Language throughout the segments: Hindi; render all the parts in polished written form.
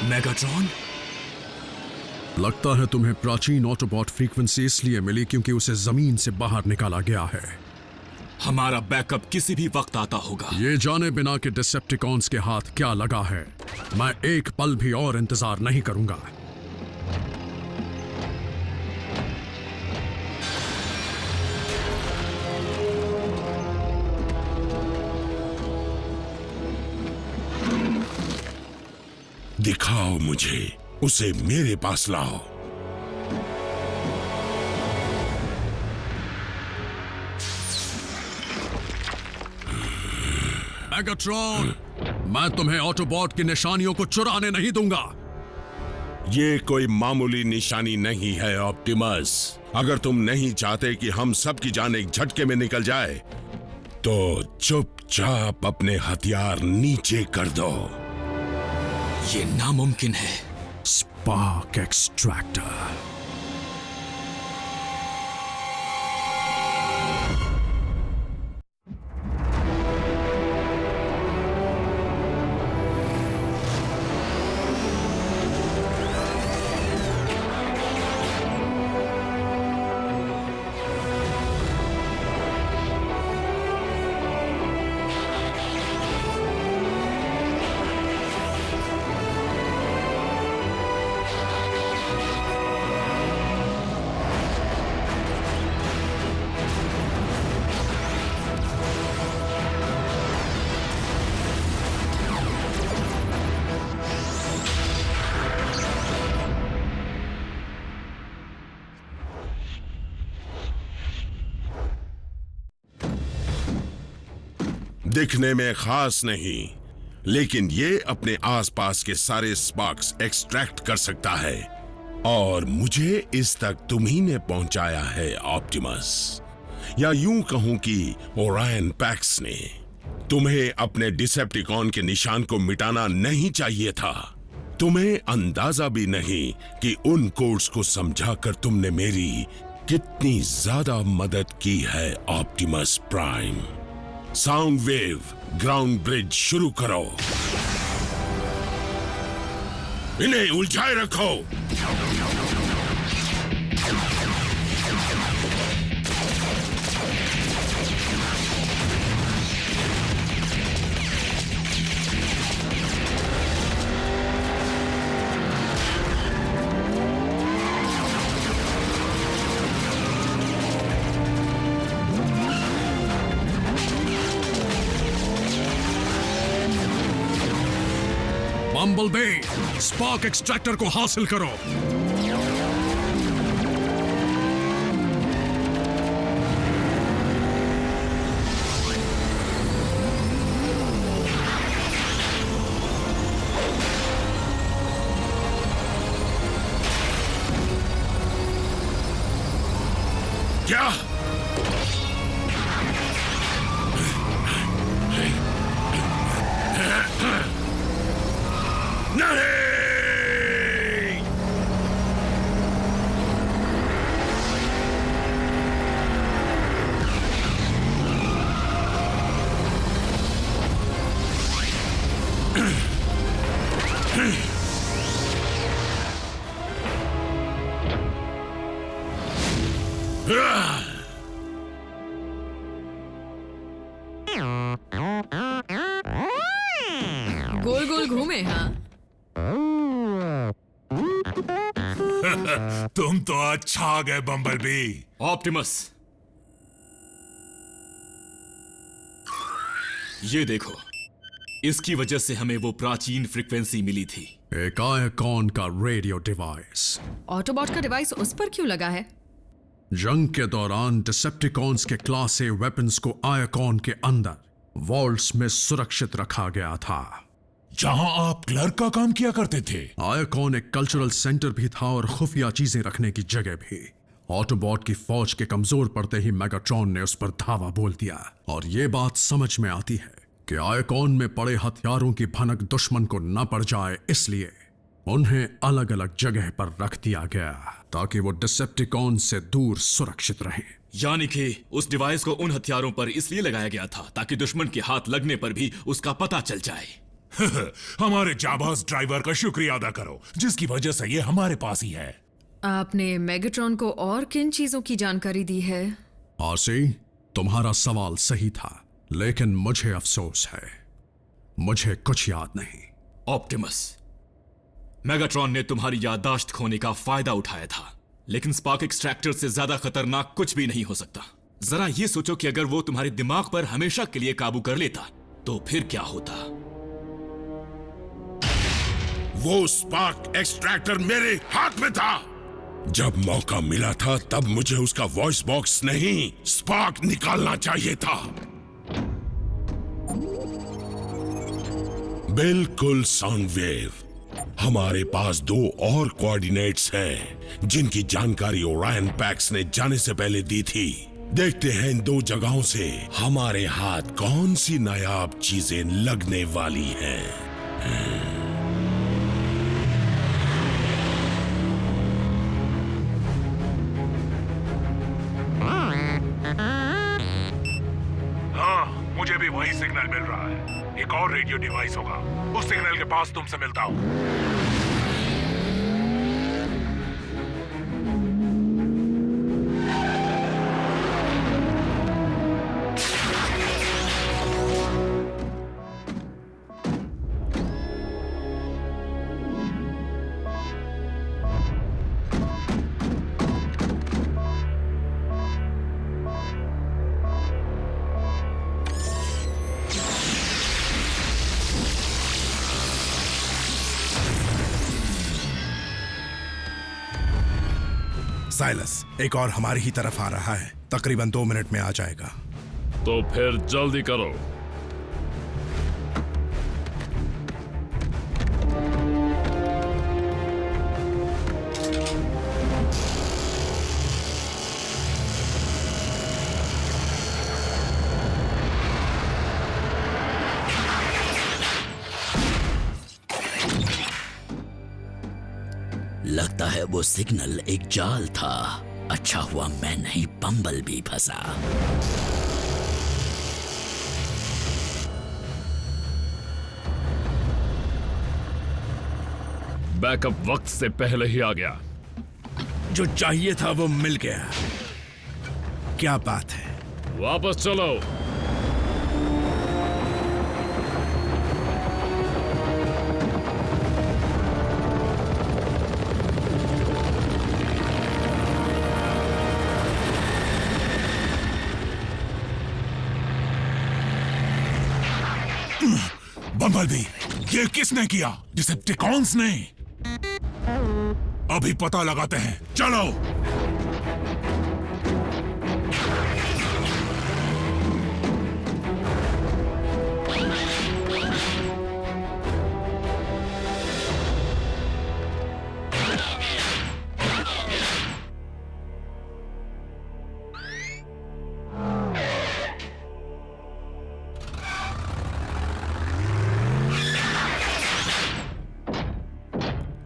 मेगाट्रॉन? लगता है तुम्हें प्राचीन ऑटोबॉट फ्रीक्वेंसी इसलिए मिली क्योंकि उसे जमीन से बाहर निकाला गया है। हमारा बैकअप किसी भी वक्त आता होगा। ये जाने बिना कि डिसेप्टिकॉन्स के हाथ क्या लगा है, मैं एक पल भी और इंतजार नहीं करूंगा। दिखाओ मुझे, उसे मेरे पास लाओ। मेगाट्रॉन, मैं तुम्हें ऑटोबॉट की निशानियों को चुराने नहीं दूंगा। ये कोई मामूली निशानी नहीं है ऑप्टिमस। अगर तुम नहीं चाहते कि हम सब की जान एक झटके में निकल जाए, तो चुपचाप अपने हथियार नीचे कर दो। ये नामुमकिन है। Spark extractor. दिखने में खास नहीं, लेकिन ये अपने आसपास के सारे स्पार्क्स एक्सट्रैक्ट कर सकता है, और मुझे इस तक तुम्ही ने पहुंचाया है ऑप्टिमस। या यूं कहूं कि ओरायन पैक्स ने। तुम्हें अपने डिसेप्टिकॉन के निशान को मिटाना नहीं चाहिए था। तुम्हें अंदाजा भी नहीं कि उन कोड्स को समझाकर तुमने मेरी कितनी ज्यादा मदद की है Optimus prime. Sound wave ground bridge शुरू करो। इन्हें उलझाए रखो। बम्बलबी, स्पार्क एक्सट्रैक्टर को हासिल करो। क्या? नहीं! गोल गोल घूमे। हाँ, तुम तो अच्छा आ गए बम्बलबी। ऑप्टिमस, ये देखो, इसकी वजह से हमें वो प्राचीन फ्रीक्वेंसी मिली थी। एक आयकॉन का रेडियो डिवाइस। ऑटोबॉट का डिवाइस उस पर क्यों लगा है? जंग के दौरान डिसेप्टिकॉन्स के क्लास ए वेपन्स को आयकॉन के अंदर वॉल्ट्स में सुरक्षित रखा गया था, जहां आप क्लर्क का काम किया करते थे। आयकॉन एक कल्चरल सेंटर भी था और खुफिया चीजें रखने की जगह भी। ऑटोबॉट की फौज के कमजोर पड़ते ही मेगाट्रॉन ने उस पर धावा बोल दिया, और ये बात समझ में आती है कि आयकॉन में पड़े हथियारों की भनक दुश्मन को न पड़ जाए, इसलिए उन्हें अलग अलग जगह पर रख दिया गया ताकि वो डिसेप्टिकॉन से दूर सुरक्षित रहें। यानी कि उस डिवाइस को उन हथियारों पर इसलिए लगाया गया था ताकि दुश्मन के हाथ लगने पर भी उसका पता चल जाए। हमारे जाबाज ड्राइवर का शुक्रिया अदा करो, जिसकी वजह से ये हमारे पास ही है। आपने मेगाट्रॉन को और किन चीजों की जानकारी दी है? आरसी, तुम्हारा सवाल सही था, लेकिन मुझे अफसोस है, मुझे कुछ याद नहीं। ऑप्टिमस, मेगाट्रॉन ने तुम्हारी याददाश्त खोने का फायदा उठाया था, लेकिन स्पार्क एक्सट्रैक्टर से ज्यादा खतरनाक कुछ भी नहीं हो सकता। जरा ये सोचो कि अगर वो तुम्हारे दिमाग पर हमेशा के लिए काबू कर लेता तो फिर क्या होता। वो स्पार्क एक्सट्रैक्टर मेरे हाथ में था। जब मौका मिला था तब मुझे उसका वॉइस बॉक्स नहीं, स्पार्क निकालना चाहिए था। बिल्कुल साउंड वेव। हमारे पास 2 और कोऑर्डिनेट्स हैं जिनकी जानकारी ओरायन पैक्स ने जाने से पहले दी थी। देखते हैं इन 2 जगहों से हमारे हाथ कौन सी नायाब चीजें लगने वाली हैं। मुझे भी वही सिग्नल मिल रहा है। एक और रेडियो डिवाइस होगा, उस सिग्नल के पास तुमसे मिलता हूं। साइलस, एक और हमारी ही तरफ आ रहा है, तकरीबन 2 मिनट में आ जाएगा। तो फिर जल्दी करो। लगता है वो सिग्नल एक जाल था। अच्छा हुआ मैं नहीं बम्बल भी फंसा। बैकअप वक्त से पहले ही आ गया। जो चाहिए था वो मिल गया। क्या बात है। वापस चलो। बम्बलबी, ये किसने किया? डिसेप्टिकॉन्स ने। अभी पता लगाते हैं, चलो।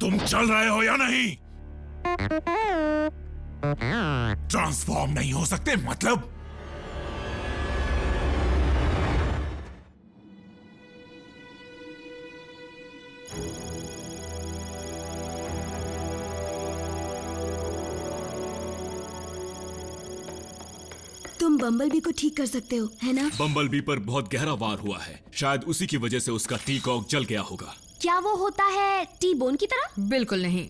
तुम चल रहे हो या नहीं? ट्रांसफॉर्म नहीं हो सकते मतलब? तुम बम्बलबी को ठीक कर सकते हो, है ना? बम्बलबी पर बहुत गहरा वार हुआ है, शायद उसी की वजह से उसका टी-कॉक जल गया होगा। क्या वो होता है टी बोन की तरह? बिल्कुल नहीं,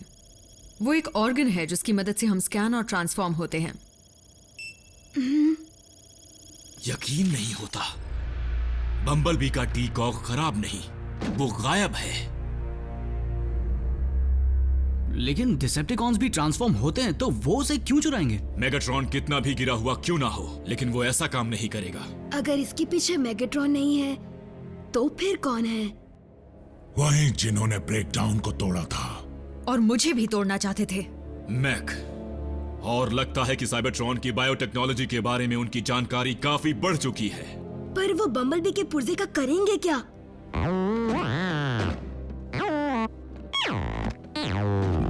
वो एक ऑर्गन है जिसकी मदद से हम स्कैन और ट्रांसफॉर्म होते हैं। यकीन नहीं होता, बम्बलबी का टी-कॉक खराब नहीं, वो गायब है। लेकिन डिसेप्टिकॉन्स भी ट्रांसफॉर्म होते हैं, तो वो उसे क्यों चुराएंगे? मेगाट्रॉन कितना भी गिरा हुआ क्यों ना हो, लेकिन वो ऐसा काम नहीं करेगा। अगर इसके पीछे मेगाट्रॉन नहीं है तो फिर कौन है? वही जिन्होंने ब्रेकडाउन को तोड़ा था और मुझे भी तोड़ना चाहते थे। मैक, और लगता है कि साइबरट्रॉन की बायोटेक्नोलॉजी के बारे में उनकी जानकारी काफी बढ़ चुकी है। पर वो बम्बलबी के पुर्जे का करेंगे क्या?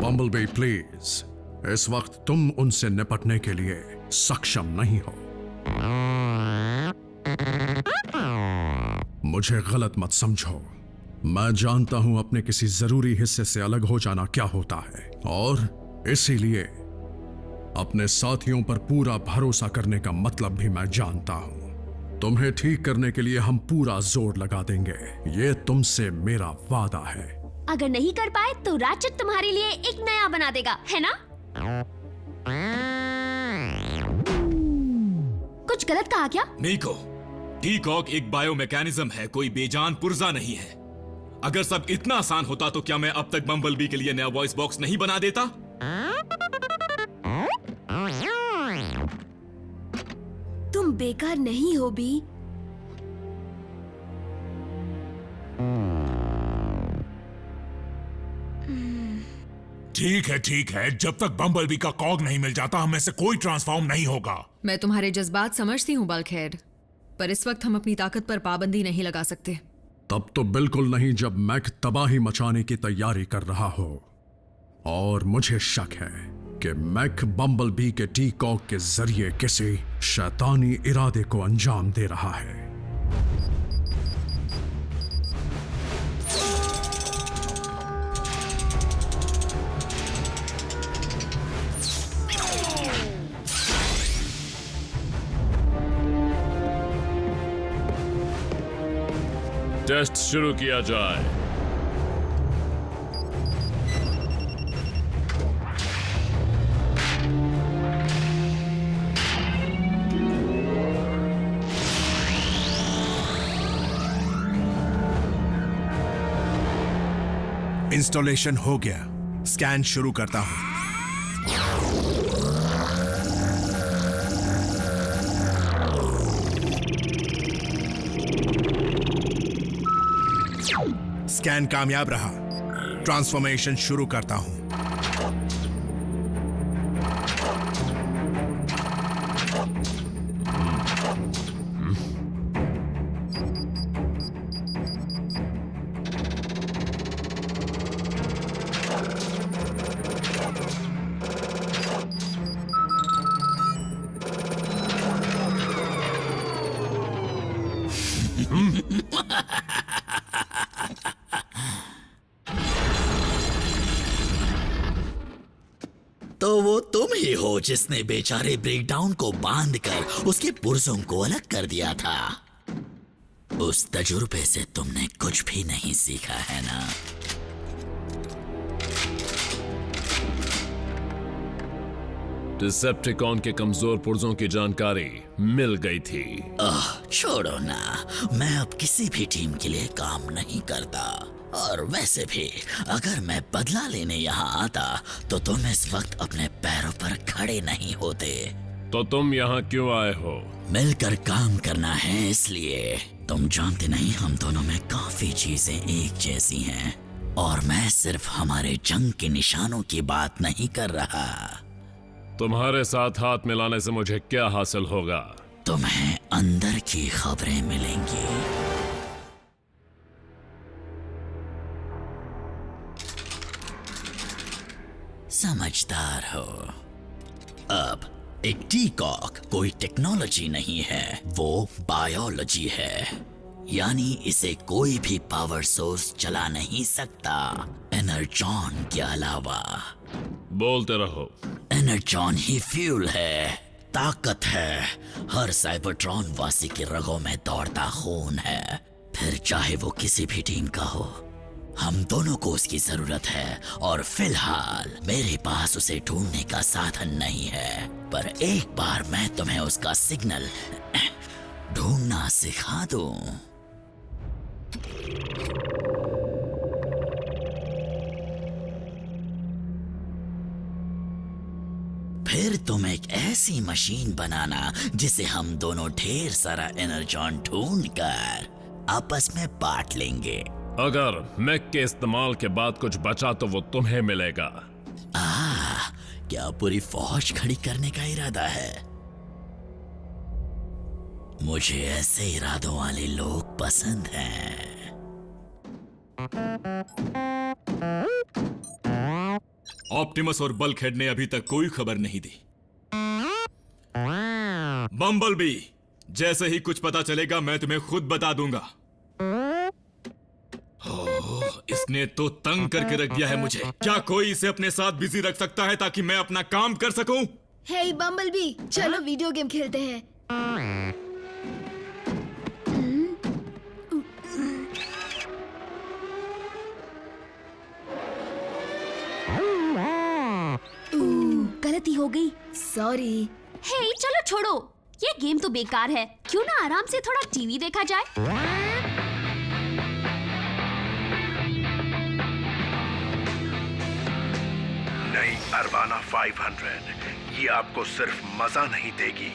बम्बलबी प्लीज, इस वक्त तुम उनसे निपटने के लिए सक्षम नहीं हो। मुझे गलत मत समझो, मैं जानता हूं अपने किसी जरूरी हिस्से से अलग हो जाना क्या होता है, और इसीलिए अपने साथियों पर पूरा भरोसा करने का मतलब भी मैं जानता हूं। तुम्हें ठीक करने के लिए हम पूरा जोर लगा देंगे, ये तुमसे मेरा वादा है। अगर नहीं कर पाए तो रैचेट तुम्हारे लिए एक नया बना देगा, है ना? कुछ गलत कहा क्या? निको, डी-कॉक एक बायो मैकेनिज्म है, कोई बेजान पुर्जा नहीं है। अगर सब इतना आसान होता तो क्या मैं अब तक बम्बलबी के लिए नया वॉइस बॉक्स नहीं बना देता? तुम बेकार नहीं हो बी। ठीक है, जब तक बम्बलबी का कॉग नहीं मिल जाता हम में से कोई ट्रांसफॉर्म नहीं होगा। मैं तुम्हारे जज्बात समझती हूँ बल्कहेड, पर इस वक्त हम अपनी ताकत पर पाबंदी नहीं लगा सकते। तब तो बिल्कुल नहीं जब मैक तबाही मचाने की तैयारी कर रहा हो। और मुझे शक है कि मैक बम्बलबी के डी-कॉक के जरिए किसी शैतानी इरादे को अंजाम दे रहा है। टेस्ट शुरू किया जाए। इंस्टॉलेशन हो गया, स्कैन शुरू करता हूं। स्कैन कामयाब रहा, ट्रांसफॉर्मेशन शुरू करता हूं। तो वो तुम ही हो जिसने बेचारे ब्रेकडाउन को बांधकर उसके पुर्जों को अलग कर दिया था। उस तजुर्बे से तुमने कुछ भी नहीं सीखा है ना? डिसेप्टिकॉन के कमजोर पुर्जों की जानकारी मिल गई थी। छोड़ो ना, मैं अब किसी भी टीम के लिए काम नहीं करता। और वैसे भी अगर मैं बदला लेने यहाँ आता तो तुम इस वक्त अपने पैरों पर खड़े नहीं होते। तो तुम यहाँ क्यों आए हो? मिलकर काम करना है इसलिए। तुम जानते नहीं, हम दोनों में काफी चीजें एक जैसी हैं। और मैं सिर्फ हमारे जंग के निशानों की बात नहीं कर रहा। तुम्हारे साथ हाथ मिलाने से मुझे क्या हासिल होगा? तुम्हें अंदर की खबरें मिलेंगी। समझदार हो। अब एक डी-कॉक कोई टेक्नोलॉजी नहीं है, वो बायोलॉजी है। यानी इसे कोई भी पावर सोर्स चला नहीं सकता एनर्जॉन के अलावा। बोलते रहो। एनर्जॉन ही फ्यूल है, ताकत है, हर साइबरट्रॉन वासी के रगों में दौड़ता खून है। फिर चाहे वो किसी भी टीम का हो, हम दोनों को उसकी जरूरत है। और फिलहाल मेरे पास उसे ढूंढने का साधन नहीं है, पर एक बार मैं तुम्हें उसका सिग्नल ढूंढना सिखा दूं। फिर तुम एक ऐसी मशीन बनाना जिसे हम दोनों ढेर सारा एनर्जॉन ढूंढकर आपस में बांट लेंगे। अगर मैक के इस्तेमाल के बाद कुछ बचा तो वो तुम्हें मिलेगा। क्या पूरी फौज खड़ी करने का इरादा है? मुझे ऐसे इरादों वाले लोग पसंद हैं। ऑप्टिमस और बल्कहेड ने अभी तक कोई खबर नहीं दी। बम्बलबी, जैसे ही कुछ पता चलेगा मैं तुम्हें खुद बता दूंगा। इसने तो तंग करके रख दिया है मुझे। क्या कोई इसे अपने साथ बिजी रख सकता है ताकि मैं अपना काम कर सकूं? हे बम्बलबी, चलो वीडियो गेम खेलते हैं। गलती हो गई। सॉरी। हे चलो छोड़ो, ये गेम तो बेकार है। क्यों ना आराम से थोड़ा टीवी देखा जाए? नई अरबाना 500 ये आपको सिर्फ मजा नहीं देगी,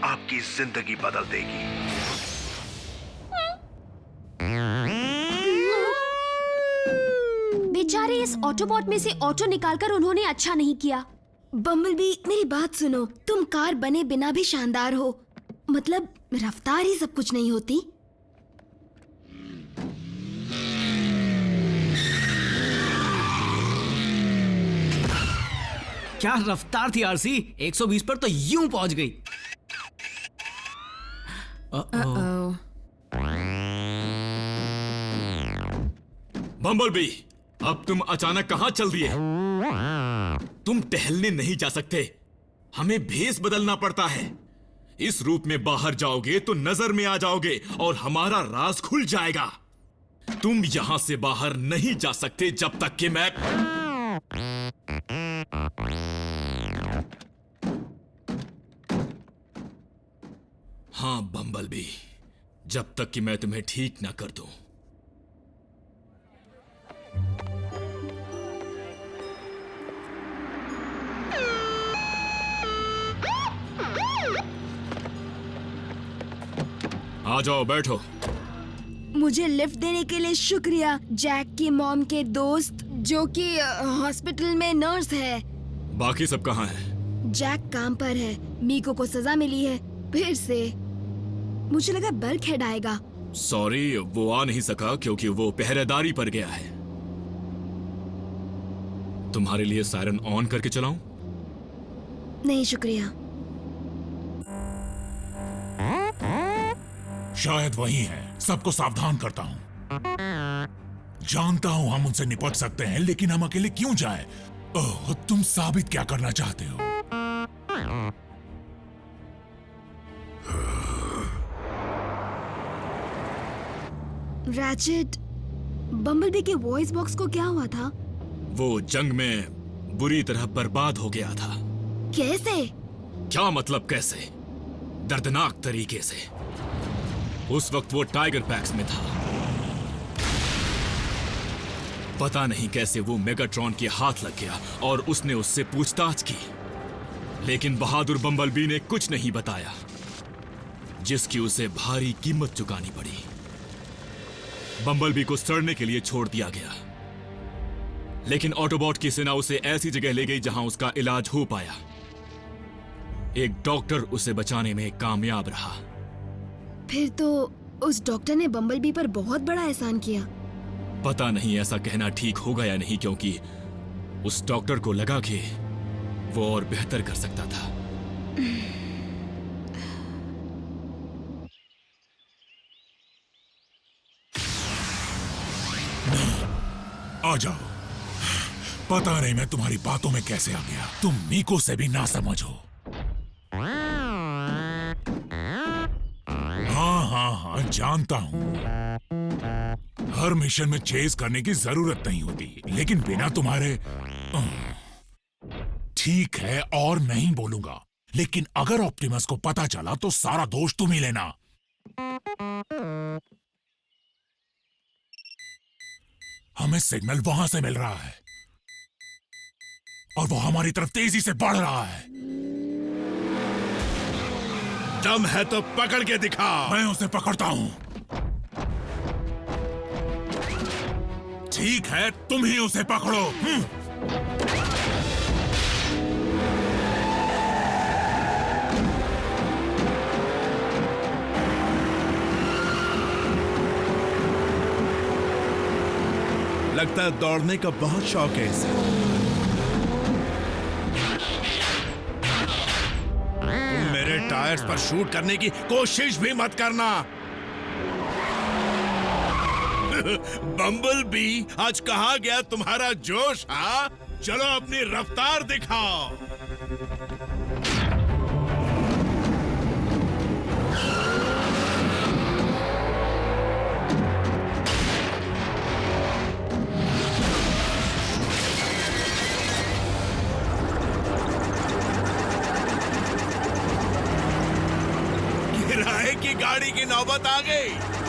आपकी जिंदगी बदल देगी। बेचारे इस ऑटोबॉट में से ऑटो निकालकर उन्होंने अच्छा नहीं किया। बम्बलबी मेरी बात सुनो, तुम कार बने बिना भी शानदार हो। मतलब रफ्तार ही सब कुछ नहीं होती। क्या रफ्तार थी आरसी, 120 पर तो यूं पहुंच गई। बम्बलबी, अब तुम अचानक कहां चल दिए? तुम टहलने नहीं जा सकते, हमें भेस बदलना पड़ता है। इस रूप में बाहर जाओगे तो नजर में आ जाओगे और हमारा राज खुल जाएगा। तुम यहां से बाहर नहीं जा सकते जब तक कि मैं... हाँ बम्बलबी, जब तक कि मैं तुम्हें ठीक ना कर दूं। आ जाओ, बैठो। मुझे लिफ्ट देने के लिए शुक्रिया, जैक की मॉम के दोस्त जो कि हॉस्पिटल में नर्स है। बाकी सब कहाँ हैं? जैक काम पर है, मीको को सजा मिली है फिर से। मुझे लगा बल्कहेड आएगा। सॉरी, वो आ नहीं सका क्योंकि वो पहरेदारी पर गया है। तुम्हारे लिए सायरन ऑन करके चलाऊं? नहीं शुक्रिया। शायद वही है, सबको सावधान करता हूँ। जानता हूँ हम उनसे निपट सकते हैं, लेकिन हम अकेले क्यों जाएं? ओह, तुम साबित क्या करना चाहते हो? रैचेट, बम्बलबी के वॉइस बॉक्स को क्या हुआ था? वो जंग में बुरी तरह बर्बाद हो गया था। कैसे? क्या मतलब कैसे? दर्दनाक तरीके से। उस वक्त वो टाइगर पैक्स में था। पता नहीं कैसे वो मेगाट्रॉन के हाथ लग गया और उसने उससे पूछताछ की, लेकिन बहादुर बम्बलबी ने कुछ नहीं बताया, जिसकी उसे भारी कीमत चुकानी पड़ी। बम्बलबी को सड़ने के लिए छोड़ दिया गया, लेकिन ऑटोबॉट की सेना उसे ऐसी जगह ले गई जहां उसका इलाज हो पाया। एक डॉक्टर उसे बचाने में कामयाब रहा। फिर तो उस डॉक्टर ने बम्बलबी पर बहुत बड़ा एहसान किया। पता नहीं ऐसा कहना ठीक होगा या नहीं, क्योंकि उस डॉक्टर को लगा कि वो और बेहतर कर सकता था। आ जाओ। पता नहीं मैं तुम्हारी बातों में कैसे आ गया। तुम मीको से भी ना समझो। हाँ, जानता हूं। हर मिशन में चेज करने की जरूरत नहीं होती, लेकिन बिना तुम्हारे... ठीक है, और नहीं बोलूंगा, लेकिन अगर ऑप्टिमस को पता चला तो सारा दोष तुम ही लेना। हमें सिग्नल वहां से मिल रहा है और वो हमारी तरफ तेजी से बढ़ रहा है। दम है तो पकड़ के दिखा। मैं उसे पकड़ता हूं। ठीक है, तुम ही उसे पकड़ो। लगता है दौड़ने का बहुत शौक है इसे। तुम मेरे टायर्स पर शूट करने की कोशिश भी मत करना। बम्बल बी, आज कहाँ गया तुम्हारा जोश? हाँ, चलो अपनी रफ्तार दिखाओ। किराए की गाड़ी की नौबत आ गई।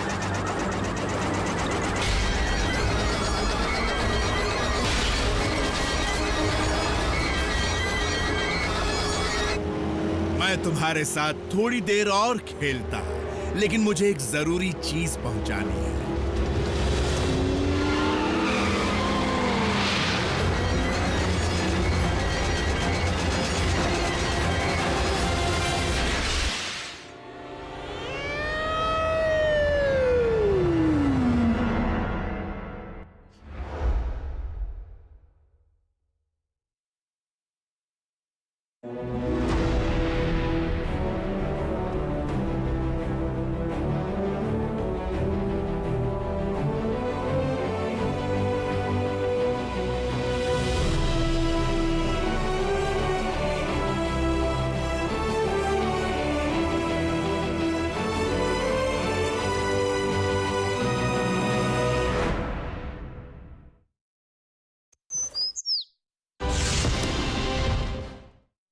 मैं तुम्हारे साथ थोड़ी देर और खेलता, लेकिन मुझे एक जरूरी चीज पहुंचानी है।